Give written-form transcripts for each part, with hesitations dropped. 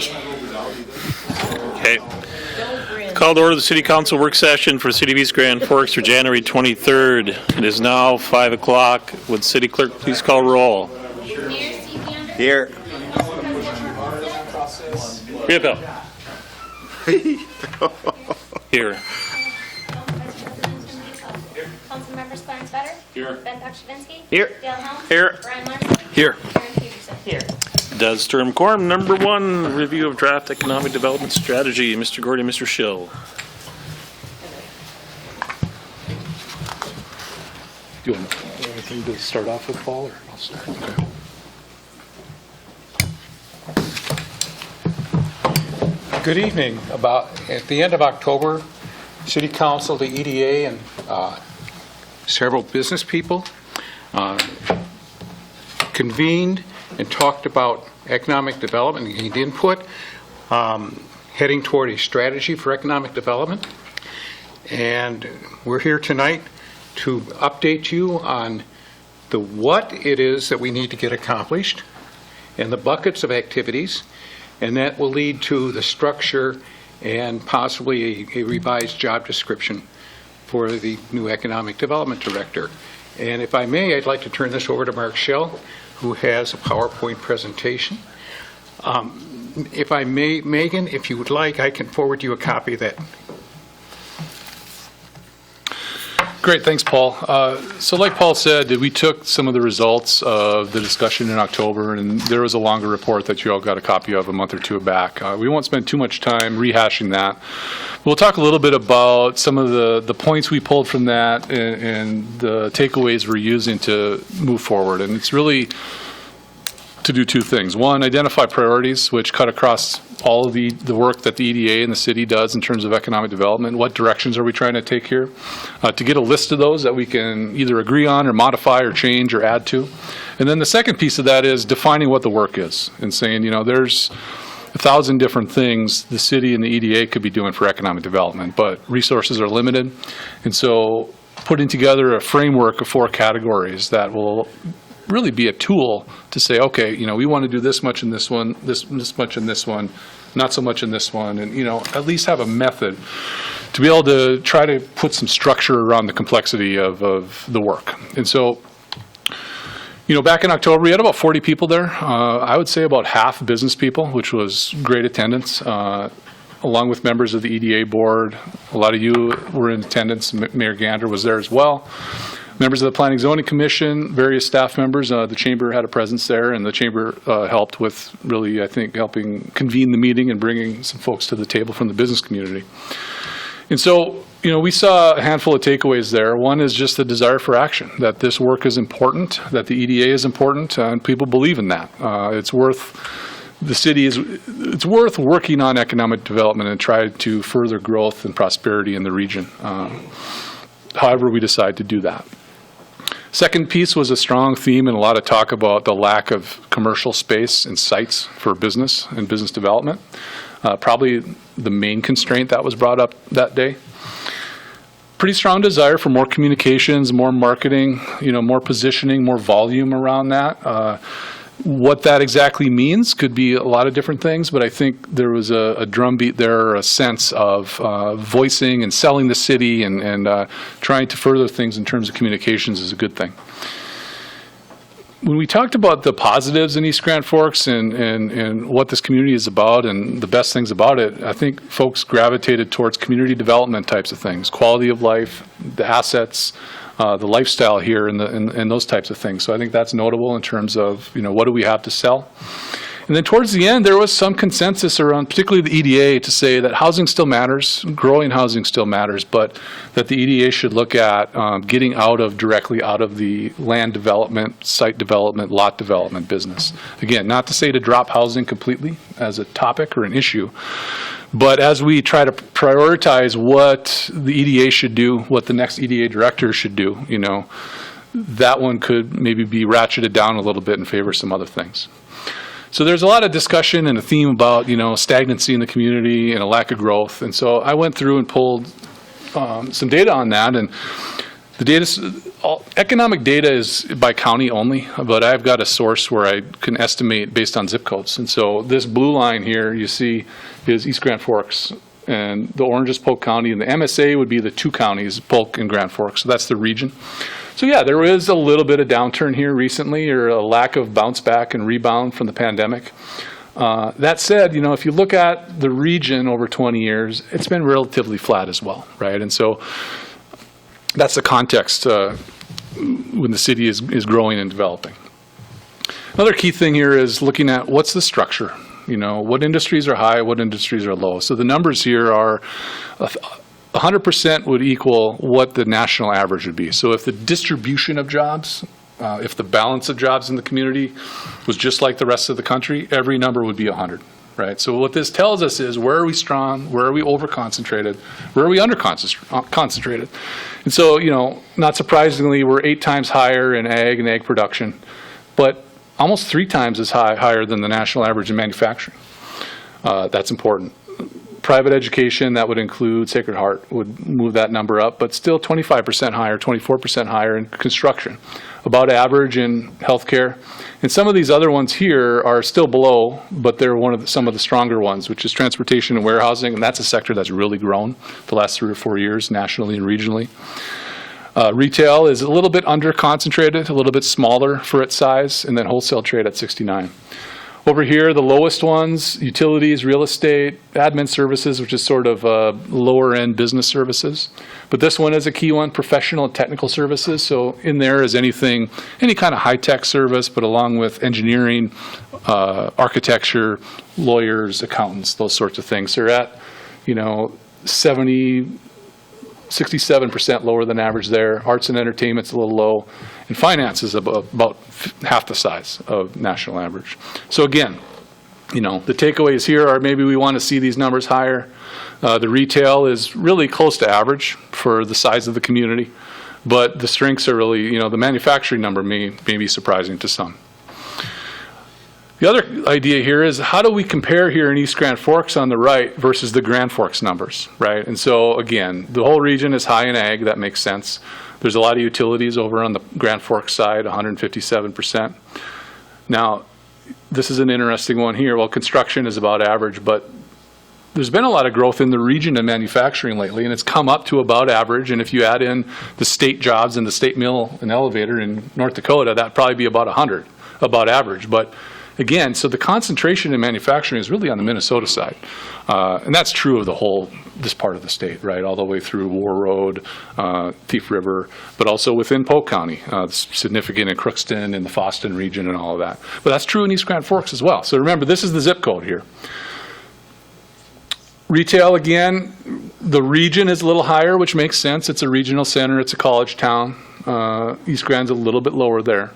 Okay. Call to order the City Council work session for City of East Grand Forks for January 23rd. It is now 5 o'clock. Would City Clerk please call roll? Here. Revitalization. Here. Councilmembers Clarence Vetter. Here. Ben Bakshavinsky. Here. Dale Helms. Here. Brian Marcy. Here. Aaron Peterson. Here. Does term quorum number 1, review of draft economic development strategy. Mr. Gorte, Mr. Schill. Do you want anything to start off with, Paul? Or I'll start. Okay. Good evening. At the end of October, City Council, the EDA, and several business people convened and talked about economic development and gained input, heading toward a strategy for economic development. And we're here tonight to update you on what it is that we need to get accomplished and the buckets of activities, and that will lead to the structure and possibly a revised job description for the new economic development director. And if I may, I'd like to turn this over to Mark Schill, who has a PowerPoint presentation. If I may, Megan, if you would like, I can forward you a copy of that. Great, thanks, Paul. So like Paul said, we took some of the results of the discussion in October, and there was a longer report that you all got a copy of a month or two back. We won't spend too much time rehashing that. We'll talk a little bit about some of the points we pulled from that and the takeaways we're using to move forward. And it's really to do two things. One, identify priorities, which cut across all of the work that the EDA and the city does in terms of economic development. What directions are we trying to take here? To get a list of those that we can either agree on or modify or change or add to. And then the second piece of that is defining what the work is and saying, you know, there's 1,000 different things the city and the EDA could be doing for economic development, but resources are limited. And so putting together a framework of 4 categories that will really be a tool to say, okay, you know, we want to do this much in this one, this much in this one, not so much in this one, and, you know, at least have a method to be able to try to put some structure around the complexity of the work. And so, you know, back in October, we had about 40 people there. I would say about half business people, which was great attendance, along with members of the EDA board. A lot of you were in attendance. Mayor Gander was there as well. Members of the Planning Zoning Commission, various staff members. The Chamber had a presence there, and the Chamber helped with really, I think, helping convene the meeting and bringing some folks to the table from the business community. And so, you know, we saw a handful of takeaways there. One is just the desire for action, that this work is important, that the EDA is important, and people believe in that. It's worth working on economic development and try to further growth and prosperity in the region, however we decide to do that. Second piece was a strong theme and a lot of talk about the lack of commercial space and sites for business and business development. Probably the main constraint that was brought up that day. Pretty strong desire for more communications, more marketing, you know, more positioning, more volume around that. What that exactly means could be a lot of different things, but I think there was a drumbeat there, a sense of voicing and selling the city and trying to further things in terms of communications is a good thing. When we talked about the positives in East Grand Forks and what this community is about and the best things about it, I think folks gravitated towards community development types of things, quality of life, the assets, the lifestyle here and those types of things. So I think that's notable in terms of, you know, what do we have to sell? And then towards the end, there was some consensus around, particularly the EDA, to say that housing still matters, growing housing still matters, but that the EDA should look at getting directly out of the land development, site development, lot development business. Again, not to say to drop housing completely as a topic or an issue, but as we try to prioritize what the EDA should do, what the next EDA director should do, you know, that one could maybe be ratcheted down a little bit in favor of some other things. So there's a lot of discussion and a theme about, you know, stagnancy in the community and a lack of growth. And so I went through and pulled some data on that. And The economic data is by county only, but I've got a source where I can estimate based on zip codes. And so this blue line here you see is East Grand Forks, and the orange is Polk County, and the MSA would be the two counties, Polk and Grand Forks. So that's the region. So yeah, there is a little bit of downturn here recently, or a lack of bounce back and rebound from the pandemic. That said, if you look at the region over 20 years, it's been relatively flat as well, right? And so that's the context when the city is growing and developing. Another key thing here is looking at what's the structure. What industries are high, what industries are low. So the numbers here are 100% would equal what the national average would be. So if the distribution of jobs, if the balance of jobs in the community was just like the rest of the country, every number would be 100, right? So what this tells us is, where are we strong, where are we over-concentrated, where are we under-concentrated? And so, not surprisingly, we're 8 times higher in ag and ag production, but almost 3 times as higher than the national average in manufacturing. That's important. Private education, that would include Sacred Heart, would move that number up, but still 25% higher, 24% higher in construction. About average in healthcare. And some of these other ones here are still below, but they're some of the stronger ones, which is transportation and warehousing, and that's a sector that's really grown the last 3 or 4 years, nationally and regionally. Retail is a little bit under-concentrated, a little bit smaller for its size, and then wholesale trade at 69. Over here, the lowest ones, utilities, real estate, admin services, which is sort of lower-end business services. But this one is a key one, professional and technical services. So in there is any kind of high-tech service, but along with engineering, architecture, lawyers, accountants, those sorts of things. They're at, 67% lower than average there. Arts and entertainment's a little low. And finance is about half the size of national average. So again, the takeaways here are maybe we want to see these numbers higher. The retail is really close to average for the size of the community. But the strengths are really, the manufacturing number may be surprising to some. The other idea here is, how do we compare here in East Grand Forks on the right versus the Grand Forks numbers, right? And so again, the whole region is high in ag, that makes sense. There's a lot of utilities over on the Grand Forks side, 157%. Now, this is an interesting one here. Well, construction is about average, but there's been a lot of growth in the region in manufacturing lately, and it's come up to about average. And if you add in the state jobs and the state mill and elevator in North Dakota, that'd probably be about 100, about average. But again, so the concentration in manufacturing is really on the Minnesota side. And that's true of this part of the state, right? All the way through War Road, Thief River, but also within Polk County, significant in Crookston and the Foston region and all of that. But that's true in East Grand Forks as well. So remember, this is the zip code here. Retail, again, the region is a little higher, which makes sense. It's a regional center. It's a college town. East Grand's a little bit lower there.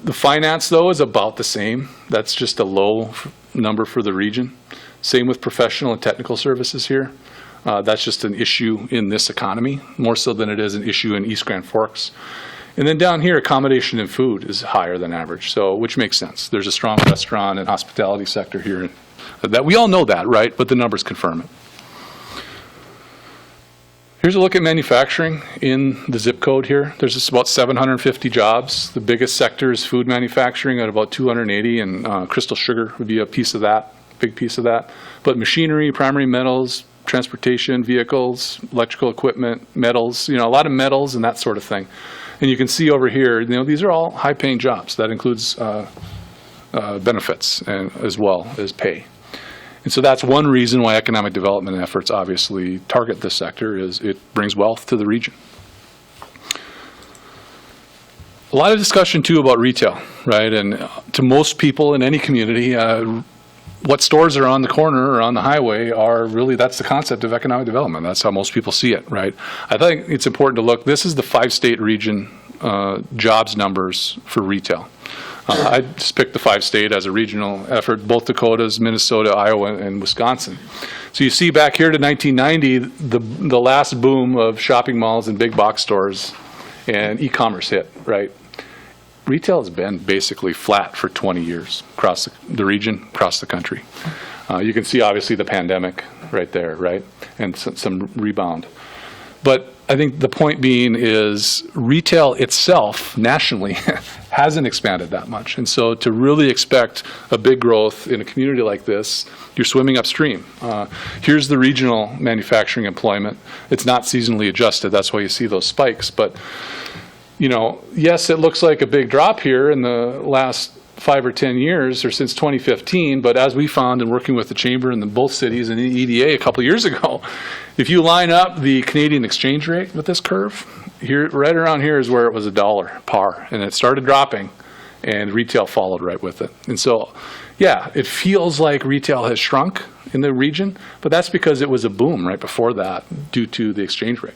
The finance, though, is about the same. That's just a low number for the region. Same with professional and technical services here. That's just an issue in this economy, more so than it is an issue in East Grand Forks. And then down here, accommodation and food is higher than average, so which makes sense. There's a strong restaurant and hospitality sector here. That we all know that, right? But the numbers confirm it. Here's a look at manufacturing in the zip code here. There's just about 750 jobs. The biggest sector is food manufacturing at about 280, and crystal sugar would be a piece of that, big piece of that. But machinery, primary metals, transportation, vehicles, electrical equipment, metals, a lot of metals and that sort of thing. And you can see over here, these are all high-paying jobs. That includes benefits and as well as pay. And so that's one reason why economic development efforts obviously target this sector, is it brings wealth to the region. A lot of discussion too about retail, right? And to most people in any community, what stores are on the corner or on the highway are really, that's the concept of economic development. That's how most people see it, right? I think it's important to look, this is the 5-state region jobs numbers for retail. I just picked the 5-state as a regional effort, both Dakotas, Minnesota, Iowa, and Wisconsin. So you see back here to 1990, the last boom of shopping malls and big box stores and e-commerce hit, right? Retail has been basically flat for 20 years across the region, across the country. You can see obviously the pandemic right there, right? And some rebound. But I think the point being is retail itself nationally hasn't expanded that much. And so to really expect a big growth in a community like this, you're swimming upstream. Here's the regional manufacturing employment. It's not seasonally adjusted. That's why you see those spikes. But, you know, yes, it looks like a big drop here in the last 5 or 10 years or since 2015, but as we found in working with the Chamber and both cities and the EDA a couple of years ago, if you line up the Canadian exchange rate with this curve, here, right around here is where it was $1 par, and it started dropping, and retail followed right with it. And so, yeah, it feels like retail has shrunk in the region, but that's because it was a boom right before that due to the exchange rate.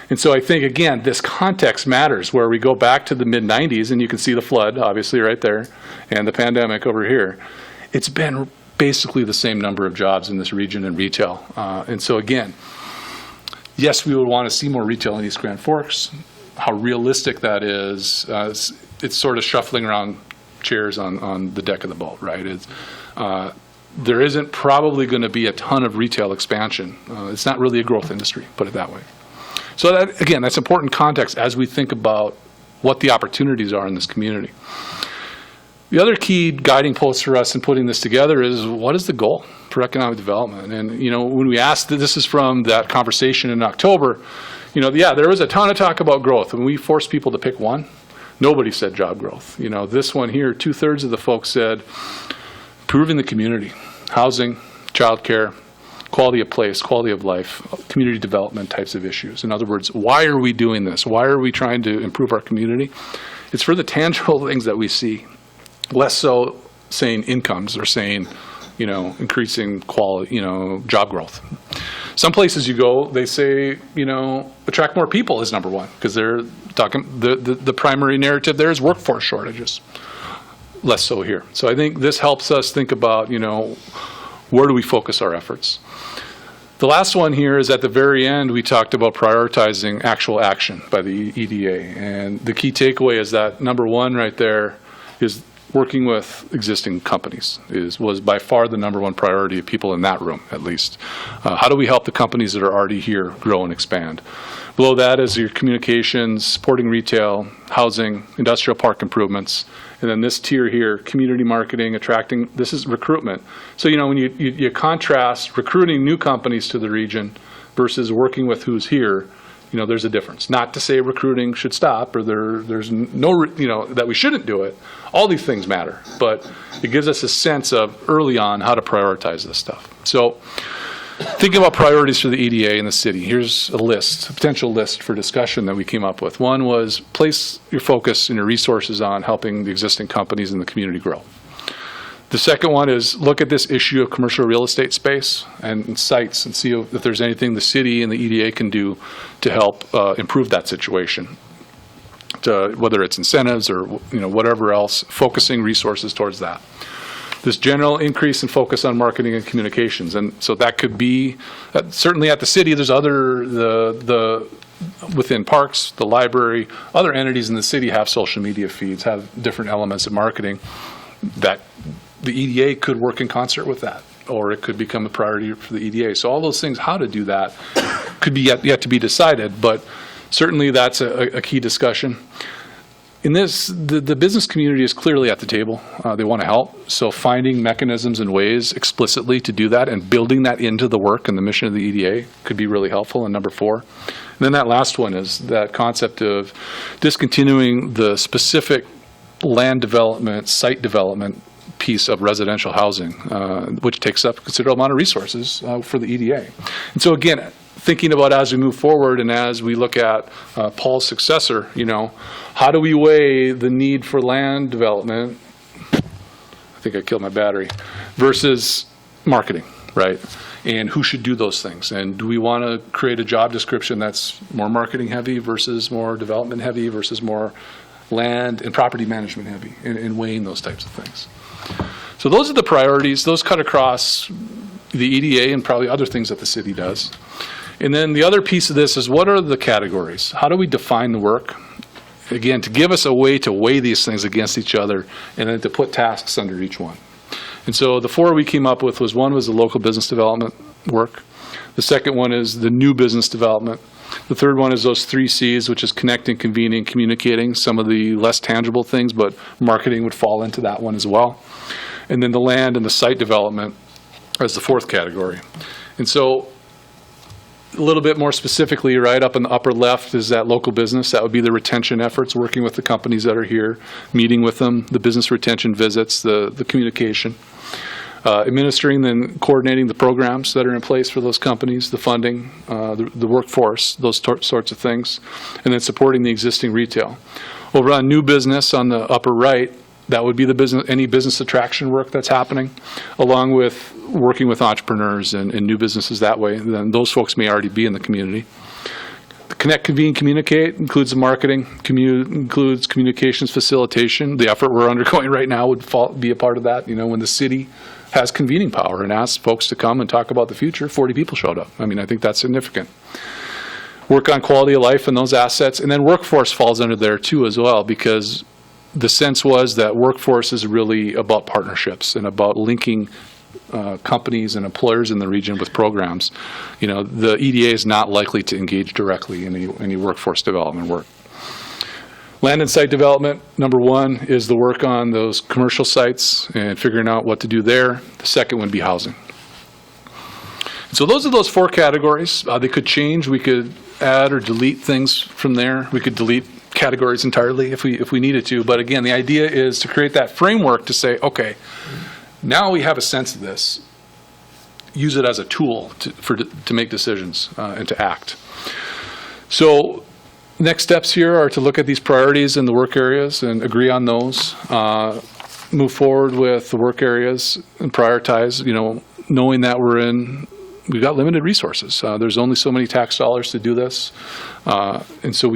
And so I think, again, this context matters, where we go back to the mid-'90s, and you can see the flood, obviously, right there, and the pandemic over here. It's been basically the same number of jobs in this region in retail. And so, again, yes, we would want to see more retail in East Grand Forks. How realistic that is, it's sort of shuffling around chairs on the deck of the boat, right? There isn't probably going to be a ton of retail expansion. It's not really a growth industry, put it that way. So that, again, that's important context as we think about what the opportunities are in this community. The other key guiding post for us in putting this together is, what is the goal for economic development? And, you know, when we asked, this is from that conversation in October, you know, yeah, there was a ton of talk about growth. When we forced people to pick one, nobody said job growth. You know, this one here, 2/3 of the folks said improving the community, housing, childcare, quality of place, quality of life, community development types of issues. In other words, why are we doing this? Why are we trying to improve our community? It's for the tangible things that we see, less so saying incomes or saying, you know, increasing quality, you know, job growth. Some places you go, they say, you know, attract more people is number one, because they're talking, the primary narrative there is workforce shortages. Less so here. So I think this helps us think about, you know, where do we focus our efforts? The last one here is at the very end, we talked about prioritizing actual action by the EDA. And the key takeaway is that number one right there is working with existing companies was by far the number one priority of people in that room, at least. How do we help the companies that are already here grow and expand? Below that is your communications, supporting retail, housing, industrial park improvements. And then this tier here, community marketing, attracting, this is recruitment. So, you know, when you contrast recruiting new companies to the region versus working with who's here, you know, there's a difference. Not to say recruiting should stop or there's no, you know, that we shouldn't do it. All these things matter, but it gives us a sense of early on how to prioritize this stuff. So thinking about priorities for the EDA in the city, here's a list, a potential list for discussion that we came up with. One was place your focus and your resources on helping the existing companies in the community grow. The second one is look at this issue of commercial real estate space and sites and see if there's anything the city and the EDA can do to help improve that situation. Whether it's incentives or, you know, whatever else, focusing resources towards that. This general increase in focus on marketing and communications, and so that could be certainly at the city. There's other within parks, the library, other entities in the city have social media feeds, have different elements of marketing that the EDA could work in concert with that, or it could become a priority for the EDA. So all those things, how to do that, could be yet to be decided, but certainly that's a key discussion. In this, the business community is clearly at the table. They want to help. So finding mechanisms and ways explicitly to do that and building that into the work and the mission of the EDA could be really helpful. And number 4. And then that last one is that concept of discontinuing the specific land development, site development piece of residential housing, which takes up a considerable amount of resources for the EDA. And so again, thinking about as we move forward and as we look at Paul's successor, you know, how do we weigh the need for land development, I think I killed my battery, versus marketing, right? And who should do those things? And do we want to create a job description that's more marketing heavy versus more development heavy versus more land and property management heavy, and weighing those types of things. So those are the priorities. Those cut across the EDA and probably other things that the city does. And then the other piece of this is, what are the categories? How do we define the work? Again, to give us a way to weigh these things against each other and then to put tasks under each one. And so the 4 we came up with was, one was the local business development work. The second one is the new business development. The third one is those 3 Cs, which is connecting, convening, communicating, some of the less tangible things, but marketing would fall into that one as well. And then the land and the site development as the 4th category. And so a little bit more specifically, right up in the upper left is that local business. That would be the retention efforts, working with the companies that are here, meeting with them, the business retention visits, the communication. Administering and coordinating the programs that are in place for those companies, the funding, the workforce, those sorts of things, and then supporting the existing retail. Over on new business on the upper right, that would be the business, any business attraction work that's happening, along with working with entrepreneurs and new businesses that way. Then those folks may already be in the community. The connect, convene, communicate includes the marketing, includes communications facilitation. The effort we're undergoing right now would be a part of that. When the city has convening power and asks folks to come and talk about the future, 40 people showed up. I mean, I think that's significant. Work on quality of life and those assets. And then workforce falls under there too as well, because the sense was that workforce is really about partnerships and about linking companies and employers in the region with programs. The EDA is not likely to engage directly in any workforce development work. Land and site development, number 1, is the work on those commercial sites and figuring out what to do there. The second would be housing. So those are those 4 categories. They could change. We could add or delete things from there. We could delete categories entirely if we needed to. But again, the idea is to create that framework to say, okay, now we have a sense of this. Use it as a tool to make decisions and to act. So next steps here are to look at these priorities in the work areas and agree on those. Move forward with the work areas and prioritize, knowing that we've got limited resources. There's only so many tax dollars to do this. And so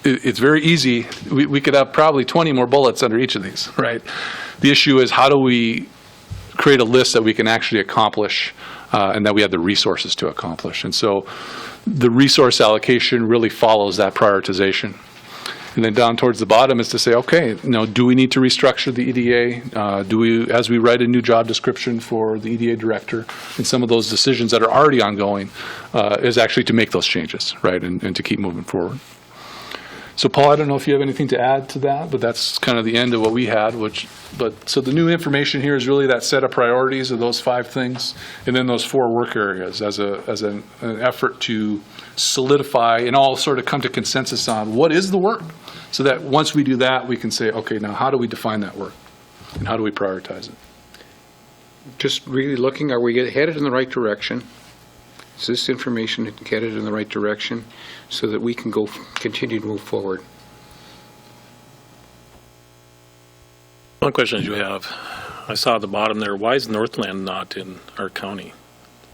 it's very easy. We could have probably 20 more bullets under each of these, right? The issue is, how do we create a list that we can actually accomplish and that we have the resources to accomplish? And so the resource allocation really follows that prioritization. And then down towards the bottom is to say, okay, do we need to restructure the EDA? As we write a new job description for the EDA director, and some of those decisions that are already ongoing, is actually to make those changes, right, and to keep moving forward. So Paul, I don't know if you have anything to add to that, but that's kind of the end of what we had. So the new information here is really that set of priorities of those 5 things, and then those 4 work areas as an effort to solidify and all sort of come to consensus on what is the work, so that once we do that, we can say, okay, now how do we define that work, and how do we prioritize it? Just really looking, are we headed in the right direction? Is this information headed in the right direction so that we can continue to move forward? One question you have, I saw at the bottom there, why is Northland not in our county?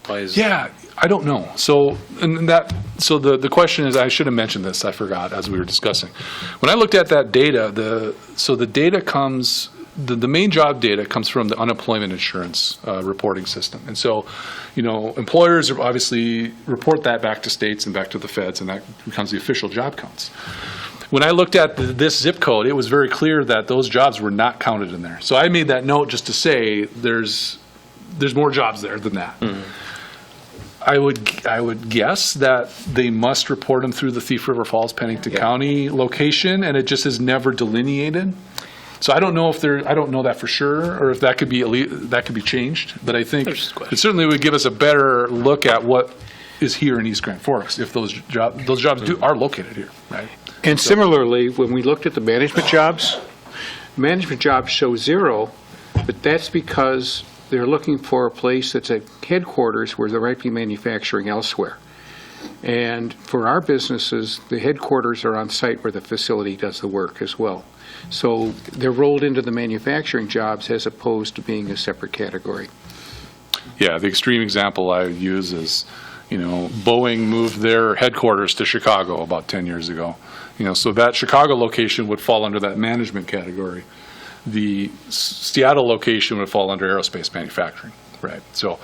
Why is? Yeah, I don't know. So the question is, I should have mentioned this, I forgot as we were discussing. When I looked at that data, the data comes, the main job data comes from the unemployment insurance reporting system. And so, employers obviously report that back to states and back to the feds, and that becomes the official job counts. When I looked at this zip code, it was very clear that those jobs were not counted in there. So I made that note just to say there's more jobs there than that. Mm-hmm. I would guess that they must report them through the Thief River Falls, Pennington County location, and it just is never delineated. So I don't know I don't know that for sure, or if that could be changed. But I think it certainly would give us a better look at what is here in East Grand Forks if those jobs are located here, right? And similarly, when we looked at the management jobs show 0, but that's because they're looking for a place that's at headquarters where there might be manufacturing elsewhere. And for our businesses, the headquarters are on site where the facility does the work as well. So they're rolled into the manufacturing jobs as opposed to being a separate category. Yeah, the extreme example I use is, Boeing moved their headquarters to Chicago about 10 years ago. So that Chicago location would fall under that management category. The Seattle location would fall under aerospace manufacturing, right? So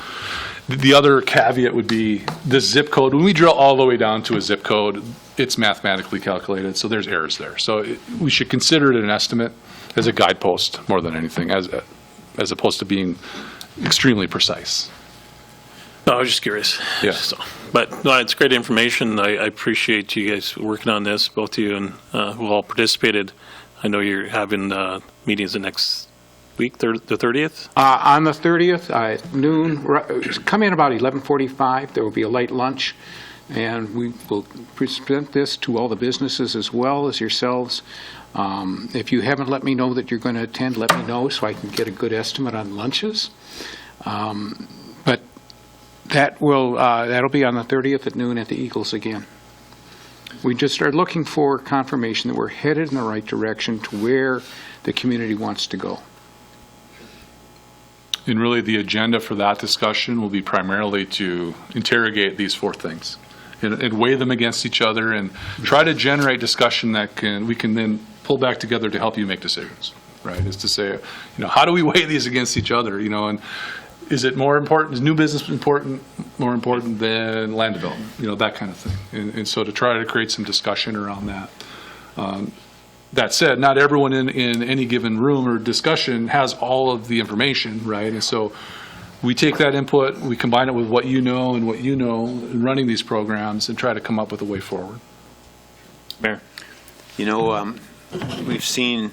the other caveat would be this zip code. When we drill all the way down to a zip code, it's mathematically calculated, so there's errors there. So we should consider it an estimate as a guidepost more than anything, as opposed to being extremely precise. No, I was just curious. Yeah. So, but no, it's great information. I appreciate you guys working on this, both of you and who all participated. I know you're having meetings the next week, the 30th? On the 30th at noon, come in about 11:45. There will be a light lunch, and we will present this to all the businesses as well as yourselves. If you haven't let me know that you're going to attend, let me know so I can get a good estimate on lunches. But that'll be on the 30th at noon at the Eagles again. We just are looking for confirmation that we're headed in the right direction to where the community wants to go. And really, the agenda for that discussion will be primarily to interrogate these 4 things and weigh them against each other and try to generate discussion that we can then pull back together to help you make decisions, right? Is to say, how do we weigh these against each other, and is it more important, is new business more important than land development, that kind of thing. And so to try to create some discussion around that. That said, not everyone in any given room or discussion has all of the information, right? And so we take that input, we combine it with what you know and what you know in running these programs and try to come up with a way forward. Mayor? We've seen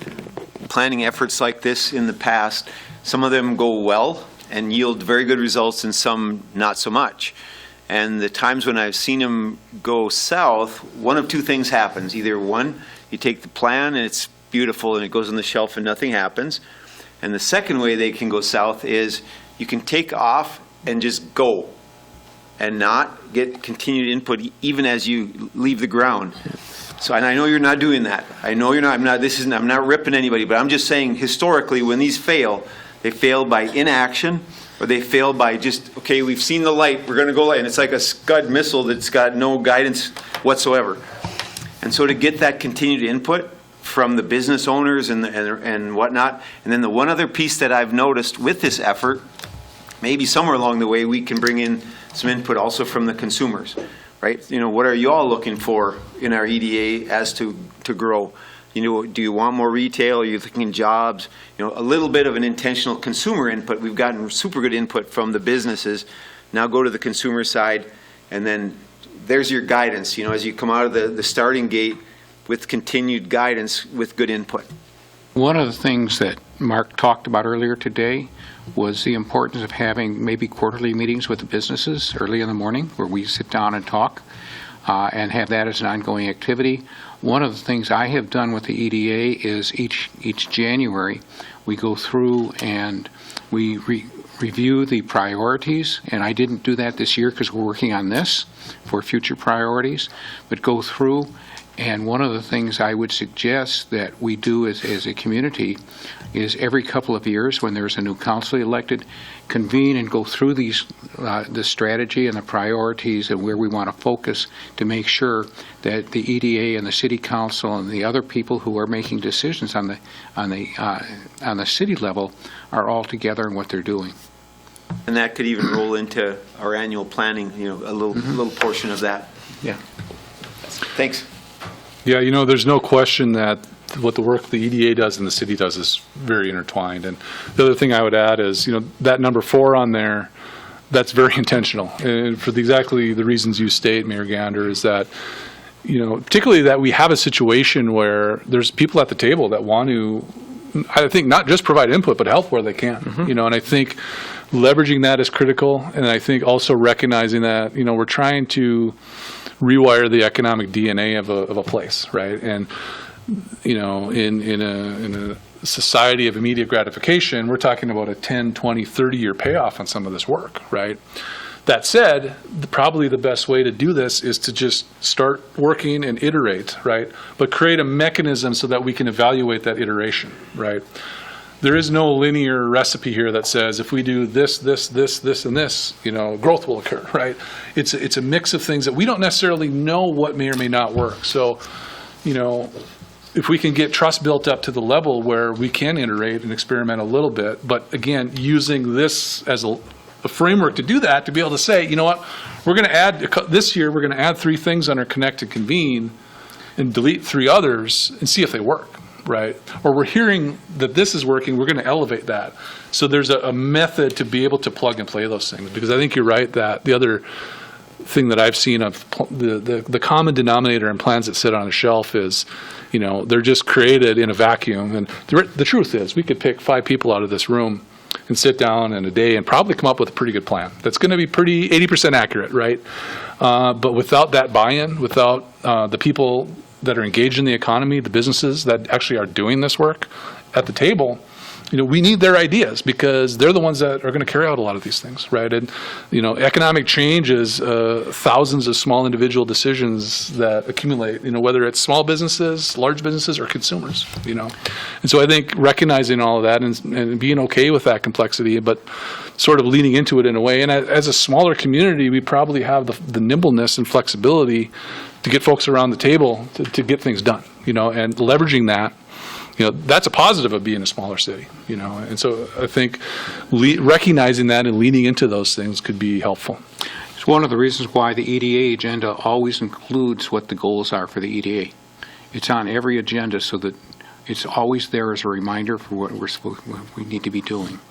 planning efforts like this in the past. Some of them go well and yield very good results, and some not so much. And the times when I've seen them go south, one of 2 things happens. Either one, you take the plan and it's beautiful and it goes on the shelf and nothing happens. And the second way they can go south is you can take off and just go and not get continued input even as you leave the ground. So, and I know you're not doing that. I know you're not. I'm not ripping anybody, but I'm just saying historically when these fail, they fail by inaction, or they fail by just, okay, we've seen the light, we're going to go light, and it's like a Scud missile that's got no guidance whatsoever. And so to get that continued input from the business owners and whatnot, and then the one other piece that I've noticed with this effort, maybe somewhere along the way we can bring in some input also from the consumers, right? What are you all looking for in our EDA as to grow? Do you want more retail? Are you thinking jobs? A little bit of an intentional consumer input. We've gotten super good input from the businesses. Now go to the consumer side, and then there's your guidance, as you come out of the starting gate with continued guidance with good input. One of the things that Mark talked about earlier today was the importance of having maybe quarterly meetings with the businesses early in the morning where we sit down and talk and have that as an ongoing activity. One of the things I have done with the EDA is each January we go through and we review the priorities, and I didn't do that this year because we're working on this for future priorities, but go through. And one of the things I would suggest that we do as a community is every couple of years when there's a new council elected, convene and go through the strategy and the priorities and where we want to focus to make sure that the EDA and the city council and the other people who are making decisions on the city level are all together in what they're doing. And that could even roll into our annual planning, a little portion of that. Yeah. Thanks. Yeah, there's no question that what the work the EDA does and the city does is very intertwined. And the other thing I would add is, that number 4 on there, that's very intentional. And for exactly the reasons you state, Mayor Gander, is that, particularly that we have a situation where there's people at the table that want to, I think, not just provide input, but help where they can. And I think leveraging that is critical. And I think also recognizing that, we're trying to rewire the economic DNA of a place, right? And in a society of immediate gratification, we're talking about a 10, 20, 30-year payoff on some of this work, right? That said, probably the best way to do this is to just start working and iterate, right? But create a mechanism so that we can evaluate that iteration, right? There is no linear recipe here that says if we do this, and this, growth will occur, right? It's a mix of things that we don't necessarily know what may or may not work. So, if we can get trust built up to the level where we can iterate and experiment a little bit, but again, using this as a framework to do that, to be able to say, we're going to add, this year, we're going to add 3 things under connect and convene and delete 3 others and see if they work. right? Or we're hearing that this is working, we're going to elevate that. So there's a method to be able to plug and play those things, because I think you're right that the other thing that I've seen of the common denominator in plans that sit on a shelf is, they're just created in a vacuum. And the truth is, we could pick 5 people out of this room and sit down in a day and probably come up with a pretty good plan that's going to be 80% accurate, right? But without that buy-in, without the people that are engaged in the economy, the businesses that actually are doing this work at the table, we need their ideas, because they're the ones that are going to carry out a lot of these things, right? And, economic change is thousands of small individual decisions that accumulate, whether it's small businesses, large businesses, or consumers, And so I think recognizing all of that and being okay with that complexity, but sort of leaning into it in a way. And as a smaller community, we probably have the nimbleness and flexibility to get folks around the table to get things done, and leveraging that. That's a positive of being a smaller city, and so I think recognizing that and leaning into those things could be helpful. It's one of the reasons why the EDA agenda always includes what the goals are for the EDA. It's on every agenda so that it's always there as a reminder for what we need to be doing.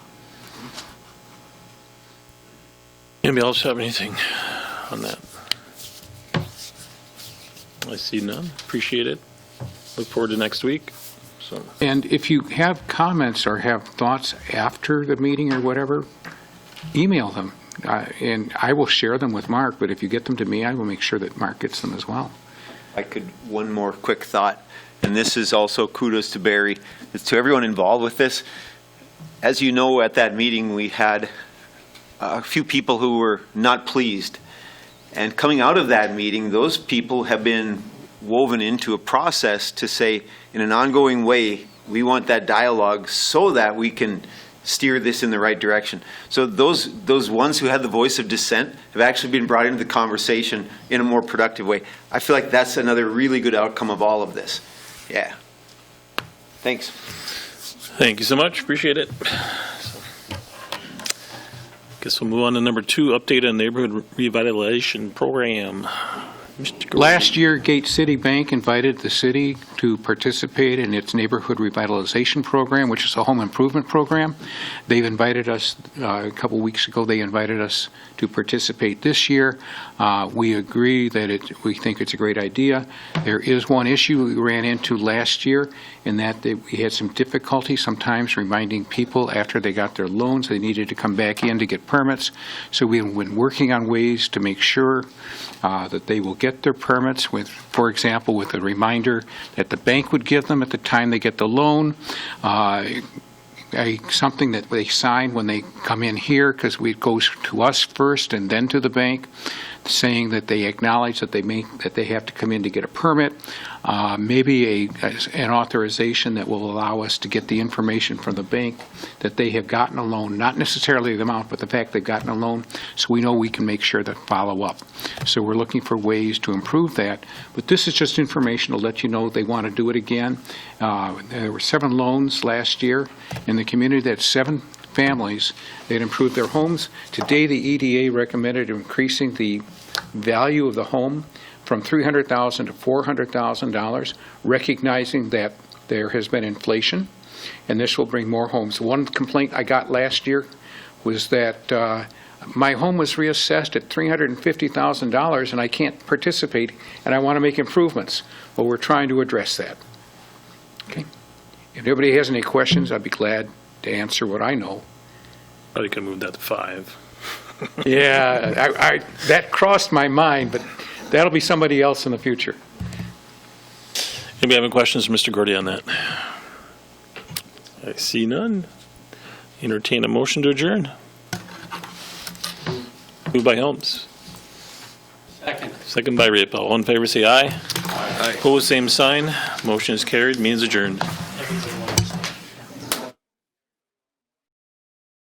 Anybody else have anything on that? I see none. Appreciate it. Look forward to next week. So. And if you have comments or have thoughts after the meeting or whatever, email them. And I will share them with Mark, but if you get them to me, I will make sure that Mark gets them as well. One more quick thought, and this is also kudos to Barry. It's to everyone involved with this. As you know, at that meeting, we had a few people who were not pleased. And coming out of that meeting, those people have been woven into a process to say, in an ongoing way, we want that dialogue so that we can steer this in the right direction. So those ones who had the voice of dissent have actually been brought into the conversation in a more productive way. I feel like that's another really good outcome of all of this. Yeah. Thanks. Thank you so much. Appreciate it. Guess we'll move on to number 2, update on neighborhood revitalization program. Mr. Gorte. Last year, Gate City Bank invited the city to participate in its neighborhood revitalization program, which is a home improvement program. They've invited us, a couple weeks ago, they invited us to participate this year. We agree that we think it's a great idea. There is one issue we ran into last year, in that we had some difficulty sometimes reminding people after they got their loans they needed to come back in to get permits. So we've been working on ways to make sure that they will get their permits with, for example, with a reminder that the bank would give them at the time they get the loan, something that they sign when they come in here, because it goes to us first and then to the bank, saying that they acknowledge that they have to come in to get a permit. Maybe an authorization that will allow us to get the information from the bank that they have gotten a loan, not necessarily the amount, but the fact they've gotten a loan, so we know we can make sure that follow up. So we're looking for ways to improve that. But this is just information to let you know they want to do it again. There were 7 loans last year in the community. That's 7 families that improved their homes. Today, the EDA recommended increasing the value of the home from $300,000 to $400,000, recognizing that there has been inflation, and this will bring more homes. One complaint I got last year was that my home was reassessed at $350,000 and I can't participate, and I want to make improvements. Well, we're trying to address that. Okay. If anybody has any questions, I'd be glad to answer what I know. Probably could move that to 5. Yeah, that crossed my mind, but that'll be somebody else in the future. Anybody have any questions for Mr. Gorte on that? I see none. Entertain a motion to adjourn. Moved by Helms. Second by Riepel. All in favor, say aye. Aye. Opposed, same sign. Motion is carried. Means adjourned.